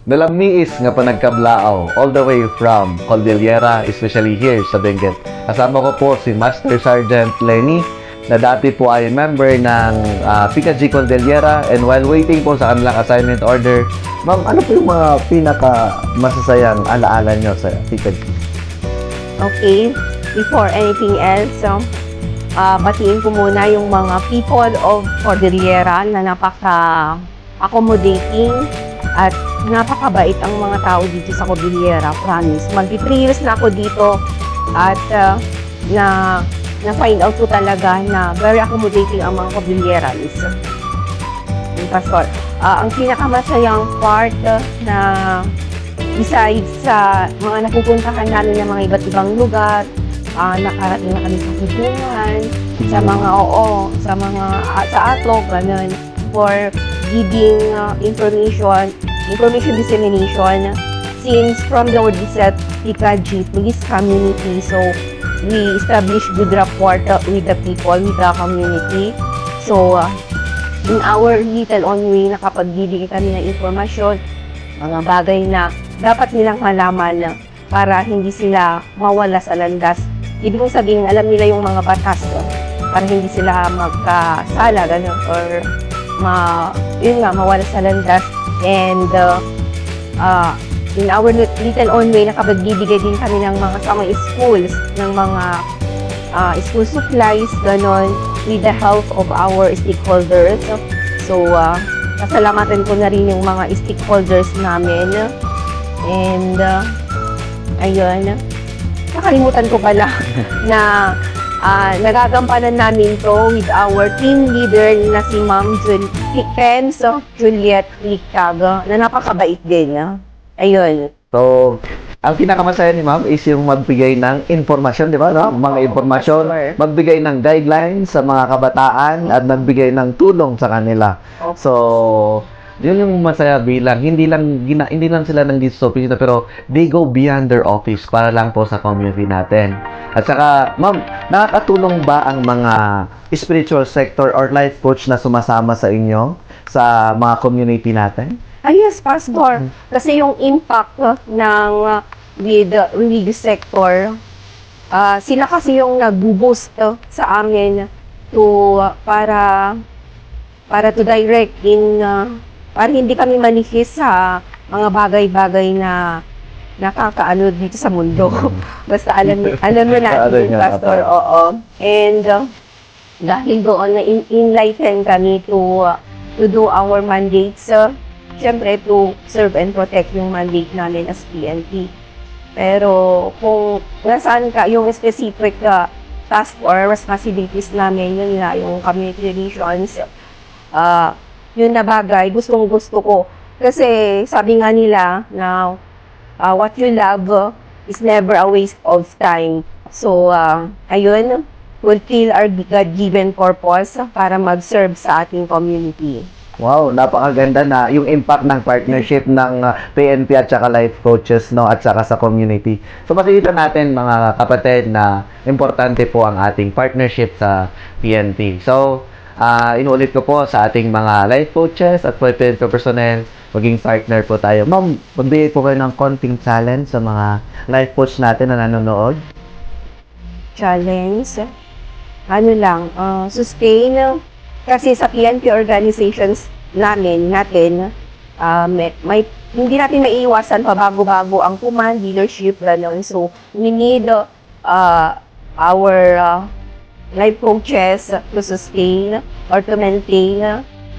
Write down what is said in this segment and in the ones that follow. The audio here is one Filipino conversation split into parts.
Nalamiis nga pa nagkablao all the way from Cordillera, especially here sa Benguet. Kasama ko po si Master Sergeant Lenny na dati po ay member ng PKG Cordillera, and while waiting po sa kanilang assignment order, ma'am, ano po yung mga pinaka masasayang alaala nyo sa PKG? Okay, before anything else, batiin ko muna yung mga people of Cordillera na napaka-accommodating at napakabait ang mga tao dito sa Cordillera, promise. Mag-3 years na ako dito at na-find out ko talaga na very accommodating ang mga Cordilleran's. Pastor, ang pinakamasayang part na besides sa mga napupuntahan namin ng mga iba't ibang lugar, nakarating na kami sa kulungan, sa atlog, ganun, for giving information dissemination, since from the word itself, PKG, police community, so we establish good rapport with the people, with the community. So, in our little own way, nakapagbibigay kami ng informasyon, mga bagay na dapat nilang malaman para hindi sila mawala sa landas. Ibig kong sabihin, alam nila yung mga batas para hindi sila magkasala, gano'n, or mawala sa landas. And in our little own way, nakapagbibigay din kami ng sa mga schools, ng mga school supplies, gano'n, with the help of our stakeholders. So, pasalamatan ko na rin yung mga stakeholders namin. And, ayun, nakalimutan ko pala na nagagampanan namin to with our team leader na si Ma'am Juliet Licaga, na napakabait din. Ayun. So, ang pinakamasaya ni ma'am is yung magbigay ng informasyon, di ba? No? Mga informasyon, magbigay ng guidelines sa mga kabataan at magbigay ng tulong sa kanila. So, yun yung masaya bilang hindi lang sila nandito sa opisina, pero they go beyond their office para lang po sa community natin. At saka, ma'am, nakakatulong ba ang mga spiritual sector or life coach na sumasama sa inyo sa mga community natin? Yes, Pastor. Kasi yung impact ng with the religious sector, sila kasi yung nag-boost sa amin para to direct in para hindi kami manihis sa mga bagay-bagay na nakakaano dito sa mundo. Basta alam mo natin, Pastor. Oo. And dahil doon na enlighten kami to do our mandates, siyempre to serve and protect yung mandate namin as PNP. Pero kung nasaan ka, yung specific task or responsibilities namin, yun na yung community relations, yun na bagay, gustong-gusto ko. Kasi sabi nga nila na what you love is never a waste of time. So, ayun, fulfill our God-given purpose para mag-serve sa ating community. Wow, napakaganda na yung impact ng partnership ng PNP at saka life coaches, no, at saka sa community. So makikita natin mga kapatid na importante po ang ating partnership sa PNP. So, inuulit ko po sa ating mga life coaches at PNP personnel, maging partner po tayo. Ma'am, magbigay po kayo ng konting challenge sa mga life coach natin na nanonood. Challenge? Ano lang, sustain. Kasi sa PNP organizations natin, hindi natin maiiwasan pabago-bago ang command, leadership, gano'n. So, we need our life coaches to sustain or to maintain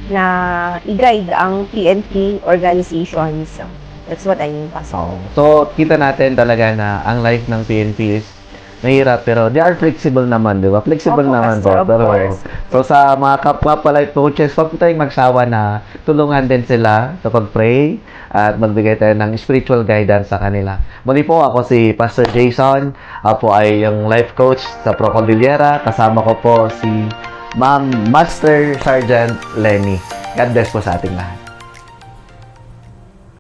na i-guide ang PNP organizations. That's what I mean, Pastor. So, kita natin talaga na ang life ng PNP is mahirap, pero they are flexible naman, di ba? Flexible naman po. So, sa mga kapwa pa life coaches, huwag tayong magsawa na tulungan din sila sa pag-pray at magbigay tayo ng spiritual guidance sa kanila. Muli po, ako si Pastor Jason. Ako ay yung life coach sa Pro Cordillera. Kasama ko po si Ma'am Master Sergeant Lenny. God bless po sa ating lahat.